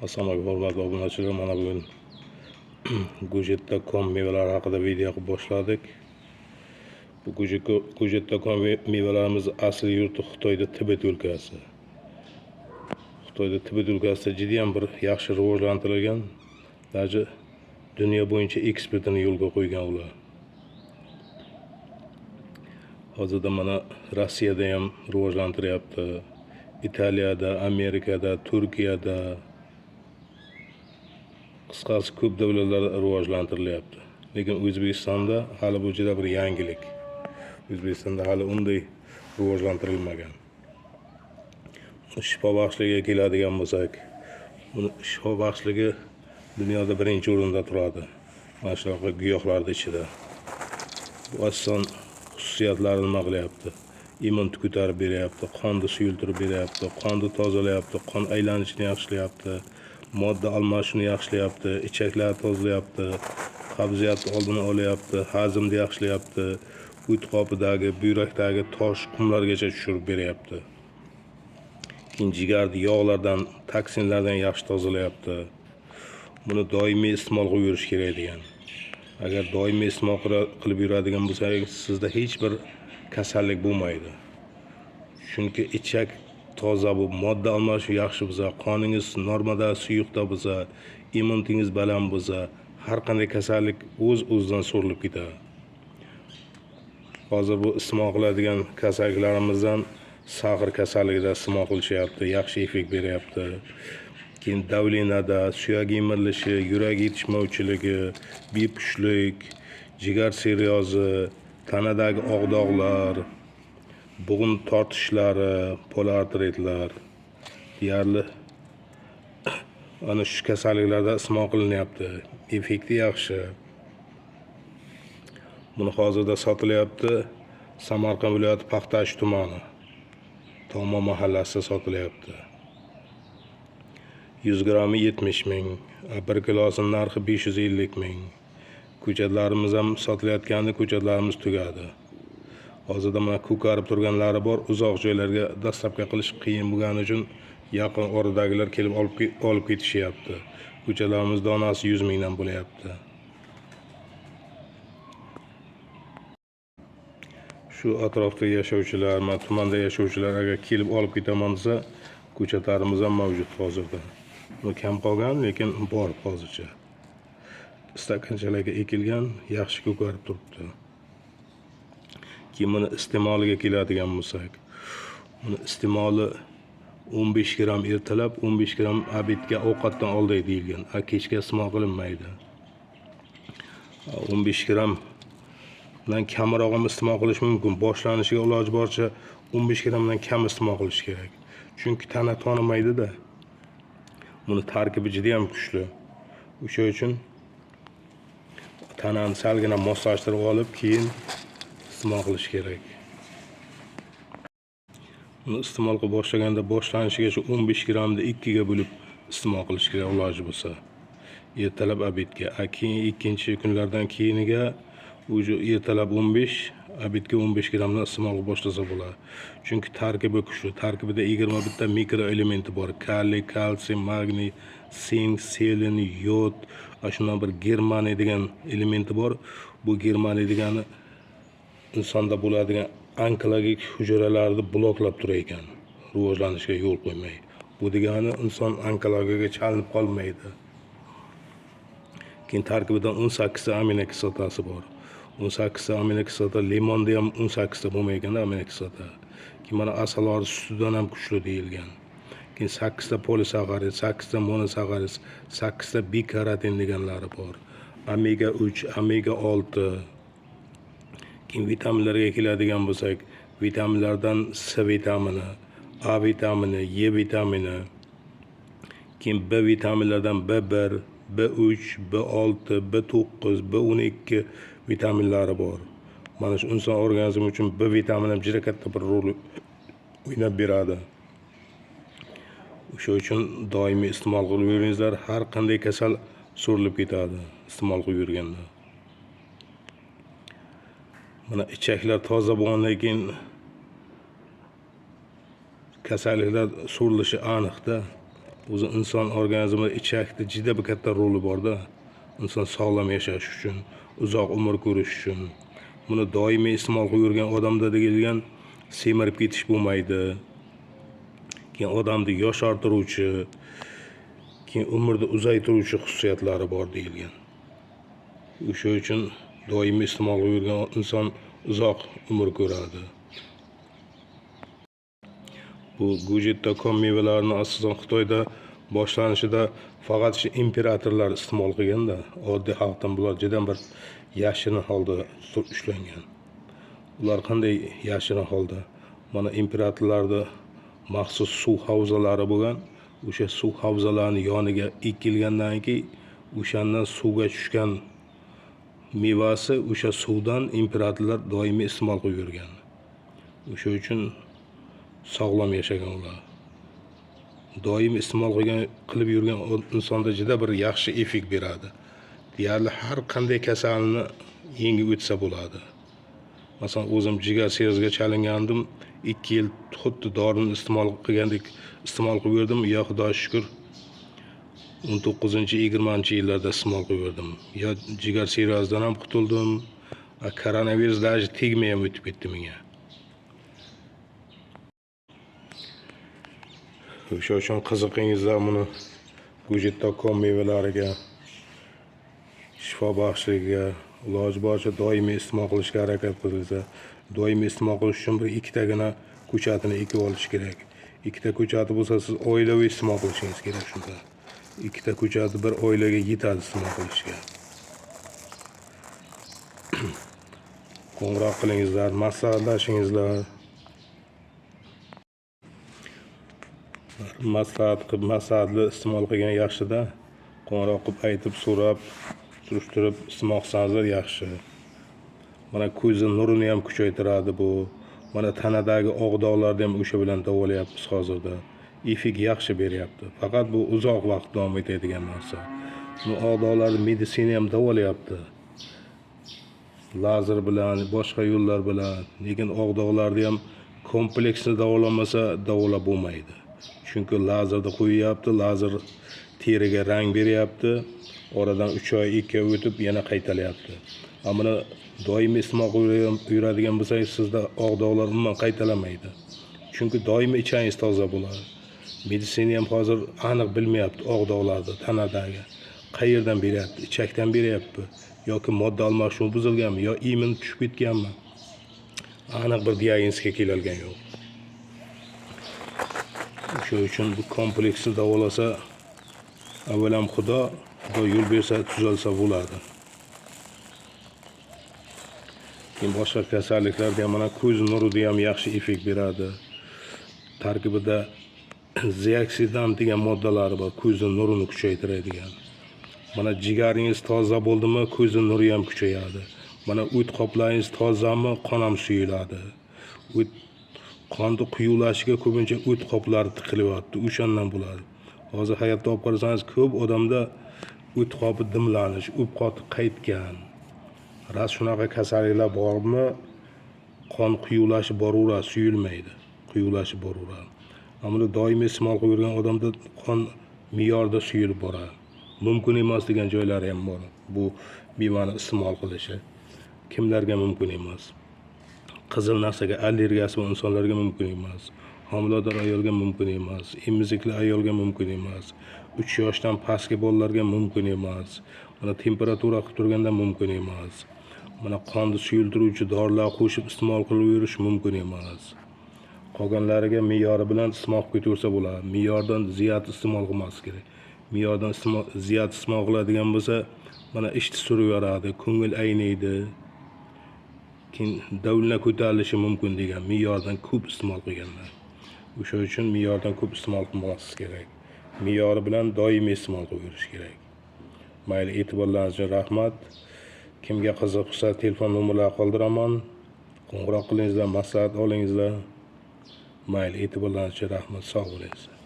Assalomu alaykum hurmatli obunachilar. Mana bugun Gojet.com mevalar haqida video qilib boshladik. Bu Gojet.com mevalarimiz asli yurti Xitoyda Tibet o'lkasi. Xitoyda Tibet o'lkasida juda ham bir yaxshi rivojlantirilgan, даже dunyo bo'yicha eksportini yo'lga qo'ygan ular. Hozirda mana Rossiyada ham rivojlantiryapti. Italiyada, Amerikada, Turkiyada, qisqasi ko'p davlatlarda rivojlantirilyapti. Lekin O'zbekistonda hali bu juda bir yangilik. O'zbekistonda hali unday rivojlantirilmagan. Shifo baxshligiga keladigan bo'lsak, buni shifo baxshligi dunyoda birinchi o'rinda turadi. Mana shunaqa giyohlarning ichida. Bu asosan xususiyatlari nima qilyapti? Immun ko'tarib beryapti, qonni suyultirib beryapti, qonni tozalayapti, qon aylanishini yaxshilayapti, modda almashishini yaxshilayapti, ichaklarni tozalayapti, qabziyatni oldini olyapti, hazmni yaxshilayapti, o't qopidagi, buyrakdagi tosh, qumlargacha tushirib beryapti. Keyin jigarni yog'lardan, toksinlardan yaxshi tozalayapti. Buni doimiy iste'mol qilib yurish kerak degan. Agar doimiy iste'mol qilib yuradigan bo'lsangiz, sizda hech bir kasallik bo'lmaydi. Chunki ichak toza bu modda almashish yaxshi bo'lsa, qoningiz normada, suyuqda bo'lsa, immunitingiz baland bo'lsa, har qanday kasallik o'z-o'zidan so'rilib ketadi. Hozir bu iste'mol qiladigan kasalliklarimizdan sag'ir kasalligida iste'mol qilishyapti, yaxshi effekt beryapti. Keyin davlinada, suyak yemirishi, yurak yetishmovchiligi, bepushtlik, jigar siryozi, tanadagi og'doqlar, bo'g'in tortishlari, poliartritlar deyarli ana shu kasalliklarda iste'mol qilinyapti. Effekti yaxshi. Buni hozirda sotilyapti. Samarqand viloyati Paxtash tumani Tomo mahallasida sotilyapti. 100 grammi 70 ming, 1 kilosining narxi 550 ming. Ko'chatlarimiz ham sotilayotganda ko'chatlarimiz tugadi. Hozirda mana ko'karib turganlari bor, uzoq joylarga dastlabki qilish qiyin bo'lgani uchun yaqin oradagilar kelib olib ketishyapti. Ko'chatlarimiz donasi 100 mingdan bo'lyapti. Shu atrofda yashovchilar, mana tumanda yashovchilar agar kelib olib ketaman desa, ko'chatlarimiz ham mavjud hozirda. Bu kam qolgan, lekin bor hozircha. Stakanchalarga ekilgan, yaxshi ko'karib turibdi. Keyin buni iste'moliga keladigan bo'lsak, buni iste'moli 15 gram ertalab, 15 gram obedga ovqatdan oldin deyilgan. Kechga iste'mol qilinmaydi. 15 gram dan kamroq ham iste'mol qilish mumkin. Boshlanishiga iloji boricha 15 gramdan kam iste'mol qilish kerak. Chunki tana tonimaydi-da. Buni tarkibi juda ham kuchli. O'sha uchun tanani salgina moslashtirib olib, keyin iste'mol qilish kerak. Buni iste'mol qilib boshlaganda boshlanishigacha 15 gramni 2 ga bo'lib iste'mol qilish kerak iloji bo'lsa. Ertalab obedga, keyin ikkinchi kunlardan keyiniga o'sha ertalab 15, obedga 15 gramdan iste'mol qilib boshlasa bo'ladi. Chunki tarkibi kuchli. Tarkibida 21 ta mikroelementi bor. Kaliy, kalsiy, magniy, sink, selen, yod, shundan bir germaniy degan elementi bor. Bu germaniy degani insonda bo'ladigan onkologik hujayralarni bloklab turar ekan, rivojlanishiga yo'l qo'ymaydi. Bu degani inson onkologiyaga chalinib qolmaydi. Keyin tarkibida 18 ta aminokislotasi bor. 18 ta aminokislota, limonda ham 18 ta bo'lmayganda aminokislota. Keyin mana asalari sutidan ham kuchli deyilgan. Keyin 8 ta polisaxarid, 8 ta monosakharid, 8 ta bikarotin deganlari bor. Omega 3, omega 6. Keyin vitaminlarga keladigan bo'lsak, vitaminlardan C vitamini, A vitamini, E vitamini, keyin B vitaminlardan B1, B3, B6, B9, B12 vitaminlari bor. Mana shu inson organizmi uchun B vitamini ham juda katta bir rol o'ynab beradi. O'sha uchun doimiy iste'mol qilib yuringizlar, har qanday kasal so'rilib ketadi iste'mol qilib yurganda. Mana ichaklar toza bo'lgandan keyin kasalliklar so'rilishi aniqda. o'zi inson organizmida ichakda juda bir katta roli borda. Inson sog'lom yashash uchun, uzoq umr ko'rish uchun. Buni doimiy iste'mol qilib yurgan odamda deyilgan semirib ketish bo'lmaydi. Keyin odamni yosh orttiruvchi, keyin umrni uzaytiruvchi xususiyatlari bor deyilgan. O'sha uchun doimiy iste'mol qilib yurgan inson uzoq umr ko'radi. Bu Gujit.com mevalarini asosan Xitoyda boshlanishida faqat shu imperatorlar iste'mol qilganda, oddiy xalqdan bular juda bir yashirin holda ushlangan. Ular qanday yashirin holda? Mana imperatorlarda maxsus suv havzalari bo'lgan. O'sha suv havzalarining yoniga ekilgandan keyin o'shandan suvga tushgan mevasi o'sha suvdan imperatorlar doimiy iste'mol qilib yurgan. O'sha uchun sog'lom yashagan ular. Doim iste'mol qilib yurgan insonda juda bir yaxshi effekt beradi. Deyarli har qanday kasalni yengib o'tsa bo'ladi. Masalan, o'zim jigar sirozga chalingandim. 2 yil xuddi dorini iste'mol qilgandek iste'mol qilib yurdim. Ya Xudoga shukr 19-20-yillarda iste'mol qilib yurdim. Ya jigar sirozdan ham qutuldim. Koronavirus даже tegmay ham o'tib ketdi menga. O'sha uchun qiziqingizlar buni Gujit.com mevalariga, shifo baxshligiga iloji boricha doimiy iste'mol qilishga harakat qilingizlar. Doimiy iste'mol qilish uchun bir ikkitagina ko'chatini ekib olish kerak. Ikkita ko'chati bo'lsa, siz oilaviy iste'mol qilishingiz kerak shunda. Ikkita ko'chati bir oilaga yetadi iste'mol qilishga. Qo'ng'iroq qilingizlar, maslahatlashingizlar. Maslahatli iste'mol qilgan yaxshida. Qo'ng'iroq qilib aytib, so'rab, surishtirib iste'mol qilsangiz yaxshi. Mana ko'zning nurini ham kuchaytiradi bu. Mana tanadagi oq dog'larni ham o'sha bilan davolayapmiz hozirda. Effekt yaxshi beryapti. Faqat bu uzoq vaqt davom etadigan narsa. Bu oq dog'larni meditsina ham davolayapti. Lazer bilan, boshqa yo'llar bilan. Lekin oq dog'larni ham kompleksni davolamasa davolab bo'lmaydi. Chunki lazerni qo'yyapti, lazer teriga rang beryapti. Oradan 3 oy, 2 oy o'tib yana qaytalayapti. Ammo doimiy iste'mol qilib yuradigan bo'lsangiz, sizda oq dog'lar umuman qaytalamaydi. Chunki doimiy ichangiz toza bo'ladi. Meditsina ham hozir aniq bilmayapti oq dog'larni tanadagi. Qayerdan beryapti? Ichakdan beryapti yoki modda almashinuvi buzilganmi yo imun tushib ketganmi? Aniq bir diagnozga kelolgan yo'q. O'sha uchun bu kompleksni davolasa, avvalam Xudo yo'l bersa, tuzalsa bo'ladi. Keyin boshqa kasalliklarda ham mana ko'z nurida ham yaxshi effekt beradi. Tarkibida zeoksidan degan moddalari bor, ko'zning nurini kuchaytiradigan. Mana jigaringiz toza bo'ldimi, ko'zning nuri ham kuchayadi. Mana o't qoplaringiz tozami, qon ham suyuladi. Qonni quyulashiga ko'pincha o't qoplari tiqilyapti, o'shandan bo'ladi. Hozir hayotda olib qarasangiz, ko'p odamda o't qopi dimlanish, o'p qoti qaytgan. Ras shunaqa kasalliklar bormi? Qon quyulashi boraveradi, suyulmaydi. Quyulashi boraveradi. Ammo doimiy iste'mol qilib yurgan odamda qon me'yorda suyulib boradi. Mumkin emas degan joylari ham bor. Bu mevani iste'mol qilishi kimlarga mumkin emas? Qizil narsaga allergiyasi bor insonlarga mumkin emas. Homilador ayolga mumkin emas. Emizikli ayolga mumkin emas. 3 yoshdan pastga bolalarga mumkin emas. Mana temperatura qilib turganda mumkin emas. Mana qonni suyultiruvchi dorilar qo'shib iste'mol qilib yurish mumkin emas. Qolganlariga me'yori bilan iste'mol qilib ketaversa bo'ladi. Me'yordan ziyod iste'mol qilmas kerak. Me'yordan ziyod iste'mol qiladigan bo'lsa, mana ishni suraveradi, ko'ngil aynaydi. Keyin davlna ko'tarilishi mumkin degan me'yordan ko'p iste'mol qilganlar. O'sha uchun me'yordan ko'p iste'mol qilmaslik kerak. Me'yori bilan doimiy iste'mol qilib yurish kerak. Mayli, e'tiborlaringiz uchun rahmat. Kimga qiziqsa, telefon nomerlarini qoldiraman. Qo'ng'iroq qilingizlar, maslahat olingizlar. Mayli, e'tiborlaringiz uchun rahmat. Sog' bo'linglar.